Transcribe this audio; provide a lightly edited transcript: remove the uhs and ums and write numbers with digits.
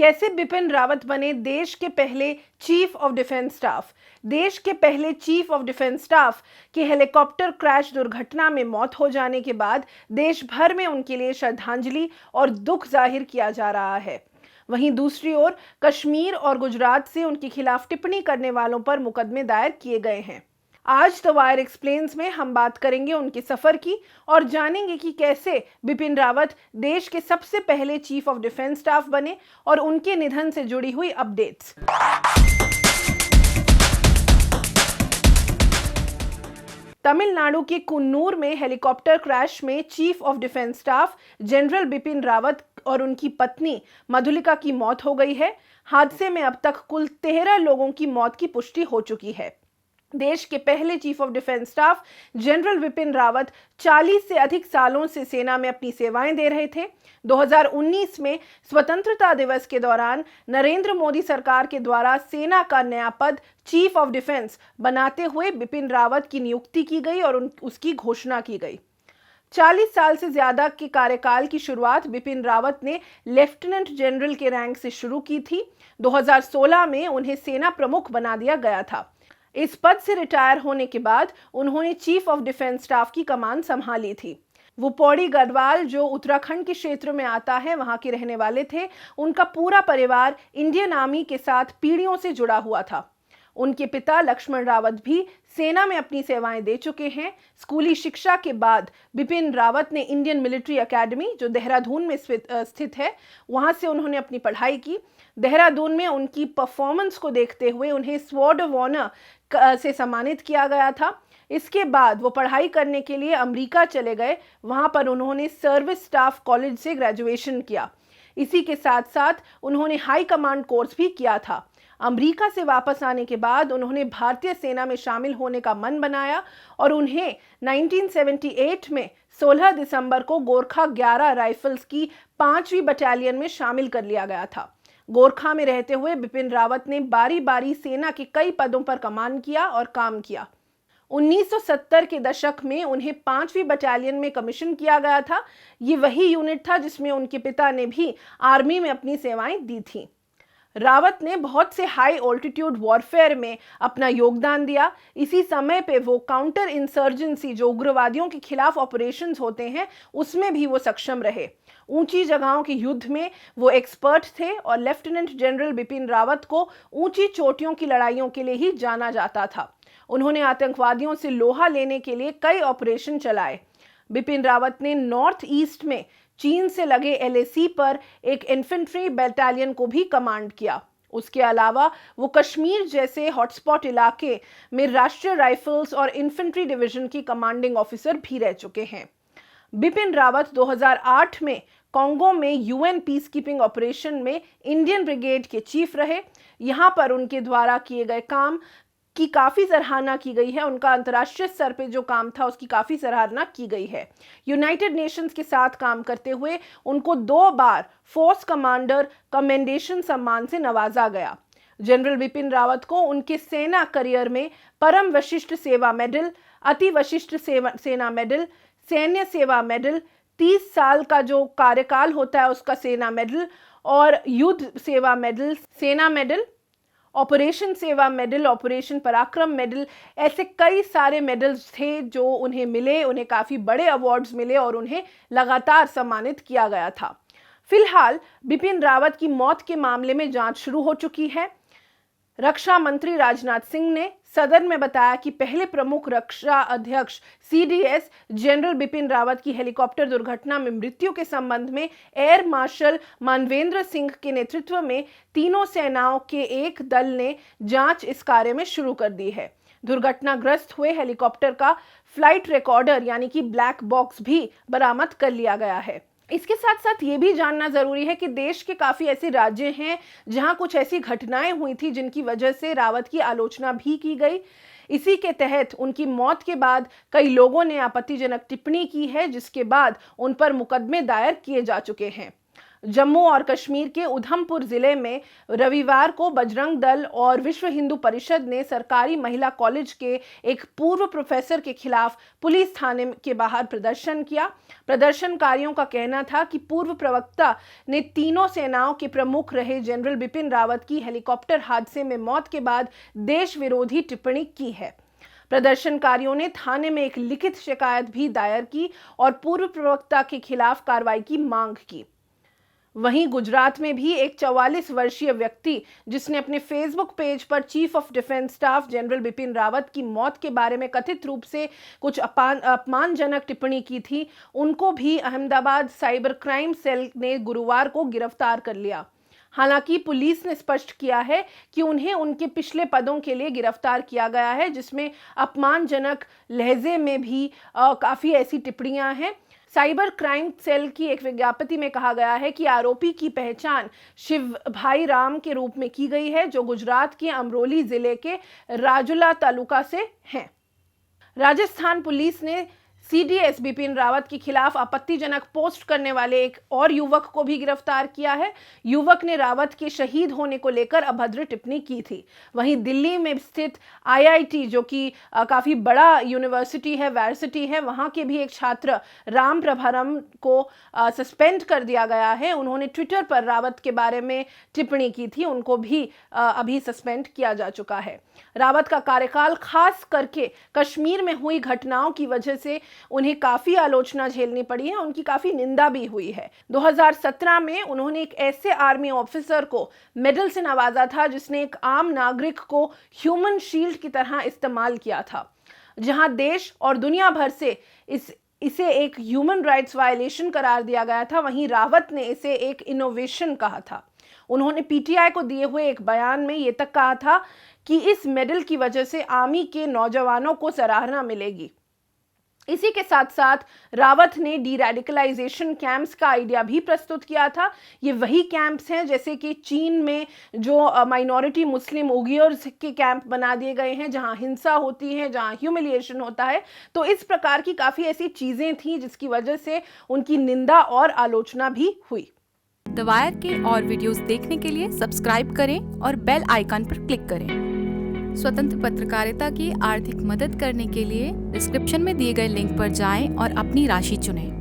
कैसे बिपिन रावत बने देश के पहले चीफ ऑफ डिफेंस स्टाफ। देश के पहले चीफ ऑफ डिफेंस स्टाफ की हेलीकॉप्टर क्रैश दुर्घटना में मौत हो जाने के बाद देश भर में उनके लिए श्रद्धांजलि और दुख जाहिर किया जा रहा है। वहीं दूसरी ओर कश्मीर और गुजरात से उनके खिलाफ टिप्पणी करने वालों पर मुकदमे दायर किए गए हैं। आज द वायर एक्सप्लेन्स में हम बात करेंगे उनके सफर की और जानेंगे कि कैसे बिपिन रावत देश के सबसे पहले चीफ ऑफ डिफेंस स्टाफ बने और उनके निधन से जुड़ी हुई अपडेट्स। तमिलनाडु के कुन्नूर में हेलीकॉप्टर क्रैश में chief of defence staff general Bipin Rawat और उनकी पत्नी मधुलिका की मौत हो गई है। हादसे में अब तक कुल 13 लोगों की मौत की पुष्टि हो चुकी है। देश के पहले chief of defence staff general Bipin Rawat 40 से अधिक सालों से सेना में अपनी सेवाएं दे रहे थे। 2019 में स्वतंत्रता दिवस के दौरान नरेंद्र मोदी सरकार के द्वारा सेना का नया पद चीफ ऑफ डिफेंस बनाते हुए बिपिन रावत की नियुक्ति की गई और उसकी घोषणा की गई। 40 साल से ज्यादा के कार्यकाल की शुरुआत बिपिन रावत ने लेफ्टिनेंट जनरल के रैंक से शुरू की थी। 2016 में उन्हें सेना प्रमुख बना दिया गया था। इस पद से रिटायर होने के बाद उन्होंने चीफ ऑफ डिफेंस स्टाफ की कमान संभाली थी। वो पौड़ी गढ़वाल, जो उत्तराखंड के क्षेत्र में आता है, वहां के रहने वाले थे। उनका पूरा परिवार इंडियन आर्मी के साथ पीढ़ियों से जुड़ा हुआ था। उनके पिता लक्ष्मण रावत भी सेना में अपनी सेवाएं दे चुके हैं। स्कूली शिक्षा के बाद बिपिन रावत ने इंडियन मिलिट्री एकेडमी, जो देहरादून में स्थित है, वहां से उन्होंने अपनी पढ़ाई की। देहरादून में उनकी परफॉर्मेंस को देखते हुए उन्हें स्वॉर्ड ऑफ ऑनर से सम्मानित किया गया था। इसके बाद वो पढ़ाई करने के लिए अमेरिका चले गए। वहां पर उन्होंने सर्विस स्टाफ कॉलेज से ग्रेजुएशन किया। इसी के साथ साथ उन्होंने हाई कमांड कोर्स भी किया था। अमेरिका से वापस आने के बाद उन्होंने भारतीय सेना में शामिल होने का मन बनाया और उन्हें 1978 में 16 दिसंबर को गोरखा 11 राइफल्स की 5वीं बटालियन में शामिल कर लिया गया था। गोरखा में रहते हुए बिपिन रावत ने बारी बारी सेना के कई पदों पर कमान किया और काम किया। 1970 के दशक में उन्हें 5वीं बटालियन में कमीशन किया गया था। ये वही यूनिट था जिसमें उनके पिता ने भी आर्मी में अपनी सेवाएं दी थी। रावत ने बहुत से हाई ऑल्टीट्यूड वॉरफेयर में अपना योगदान दिया। इसी समय पे वो काउंटर इंसर्जेंसी, जो उग्रवादियों के खिलाफ ऑपरेशंस होते हैं, उसमें भी वो सक्षम रहे। ऊंची जगहों के युद्ध में वो एक्सपर्ट थे और लेफ्टिनेंट जनरल बिपिन रावत को ऊंची चोटियों की लड़ाइयों के लिए ही जाना जाता था। उन्होंने आतंकवादियों से लोहा लेने के लिए कई ऑपरेशन चलाए। बिपिन रावत ने नॉर्थ ईस्ट में चीन से लगे LAC पर एक इन्फेंट्री बटालियन को भी कमांड किया। उसके अलावा वो कश्मीर जैसे हॉटस्पॉट इलाके में राष्ट्रीय राइफल्स और इन्फेंट्री डिवीजन की कमांडिंग ऑफिसर भी रह चुके हैं। बिपिन रावत 2008 में कांगो में UN पीस कीपिंग ऑपरेशन में इंडियन ब्रिगेड के चीफ रहे। यहाँ पर उनके द्वारा किए गए काम की काफ़ी सराहना की गई है। उनका अंतर्राष्ट्रीय स्तर पे जो काम था उसकी काफ़ी सराहना की गई है। यूनाइटेड नेशंस के साथ काम करते हुए उनको 2 बार फोर्स कमांडर कमेंडेशन सम्मान से नवाजा गया। जनरल बिपिन रावत को उनके सेना करियर में परम विशिष्ट सेवा मेडल, अति विशिष्ट सेना मेडल, सैन्य सेवा मेडल, 30 साल का जो कार्यकाल होता है उसका सेना मेडल और युद्ध सेवा मेडल, सेना मेडल, ऑपरेशन सेवा मेडल, ऑपरेशन पराक्रम मेडल, ऐसे कई सारे मेडल्स थे जो उन्हें मिले। उन्हें काफ़ी बड़े अवार्ड्स मिले और उन्हें लगातार सम्मानित किया गया था। फिलहाल बिपिन रावत की मौत के मामले में जांच शुरू हो चुकी है। रक्षा मंत्री राजनाथ सिंह ने सदन में बताया कि पहले प्रमुख रक्षा अध्यक्ष CDS जनरल बिपिन रावत की हेलीकॉप्टर दुर्घटना में मृत्यु के संबंध में एयर मार्शल मानवेंद्र सिंह के नेतृत्व में तीनों सेनाओं के एक दल ने जांच इस कार्य में शुरू कर दी है। दुर्घटनाग्रस्त हुए हेलीकॉप्टर का फ्लाइट रिकॉर्डर यानी कि ब्लैक बॉक्स भी बरामद कर लिया गया है। इसके साथ साथ ये भी जानना जरूरी है कि देश के काफी ऐसे राज्य हैं जहां कुछ ऐसी घटनाएं हुई थी जिनकी वजह से रावत की आलोचना भी की गई। इसी के तहत उनकी मौत के बाद कई लोगों ने आपत्तिजनक टिप्पणी की है, जिसके बाद उन पर मुकदमे दायर किए जा चुके हैं। जम्मू और कश्मीर के उधमपुर जिले में रविवार को बजरंग दल और विश्व हिंदू परिषद ने सरकारी महिला कॉलेज के एक पूर्व प्रोफेसर के खिलाफ पुलिस थाने के बाहर प्रदर्शन किया। प्रदर्शनकारियों का कहना था कि पूर्व प्रवक्ता ने तीनों सेनाओं के प्रमुख रहे जनरल बिपिन रावत की हेलीकॉप्टर हादसे में मौत के बाद देश विरोधी टिप्पणी की है। प्रदर्शनकारियों ने थाने में एक लिखित शिकायत भी दायर की और पूर्व प्रवक्ता के खिलाफ कार्रवाई की मांग की। वहीं गुजरात में भी एक 44 वर्षीय व्यक्ति जिसने अपने फेसबुक पेज पर chief of defence staff general Bipin Rawat की मौत के बारे में कथित रूप से कुछ अपमानजनक टिप्पणी की थी, उनको भी अहमदाबाद साइबर क्राइम सेल ने गुरुवार को गिरफ्तार कर लिया। हालांकि पुलिस ने स्पष्ट किया है कि उन्हें उनके पिछले पदों के लिए गिरफ्तार किया गया है, जिसमें अपमानजनक लहजे में भी काफ़ी ऐसी टिप्पणियां हैं। साइबर क्राइम सेल की एक विज्ञप्ति में कहा गया है कि आरोपी की पहचान शिव भाई राम के रूप में की गई है, जो गुजरात के अमरोली जिले के राजुला तालुका से हैं। राजस्थान पुलिस ने सीडीएस बिपिन रावत के खिलाफ आपत्तिजनक पोस्ट करने वाले एक और युवक को भी गिरफ्तार किया है। युवक ने रावत के शहीद होने को लेकर अभद्र टिप्पणी की थी। वहीं दिल्ली में स्थित आईआईटी, जो कि काफ़ी बड़ा यूनिवर्सिटी है, वर्सिटी है, वहाँ के भी एक छात्र राम प्रभारम को सस्पेंड कर दिया गया है। उन्होंने ट्विटर पर रावत के बारे में टिप्पणी की थी, उनको भी अभी सस्पेंड किया जा चुका है। रावत का कार्यकाल खास करके कश्मीर में हुई घटनाओं की वजह से उन्हें काफी आलोचना झेलनी पड़ी है, उनकी काफी निंदा भी हुई है। 2017 में उन्होंने एक ऐसे आर्मी ऑफिसर को मेडल से नवाजा था जिसने एक आम नागरिक को ह्यूमन शील्ड की तरह इस्तेमाल किया था। जहां देश और दुनिया भर से इसे एक ह्यूमन राइट्स वायलेशन करार दिया गया था, वहीं रावत ने इसे एक इनोवेशन कहा था। उन्होंने पीटीआई को दिए हुए एक बयान में ये तक कहा था कि इस मेडल की वजह से आर्मी के नौजवानों को सराहना मिलेगी। इसी के साथ साथ रावत ने डी रेडिकलाइजेशन कैंप्स का आइडिया भी प्रस्तुत किया था। ये वही कैंप्स हैं जैसे कि चीन में जो माइनॉरिटी मुस्लिम उइगुर्स के कैंप बना दिए गए हैं, जहां हिंसा होती है, जहां ह्यूमिलिएशन होता है। तो इस प्रकार की काफ़ी ऐसी चीज़ें थी जिसकी वजह से उनकी निंदा और आलोचना भी हुई। द वायर के और वीडियोस देखने के लिए सब्सक्राइब करें और बेल आइकन पर क्लिक करें। स्वतंत्र पत्रकारिता की आर्थिक मदद करने के लिए डिस्क्रिप्शन में दिए गए लिंक पर जाएं और अपनी राशि चुनें।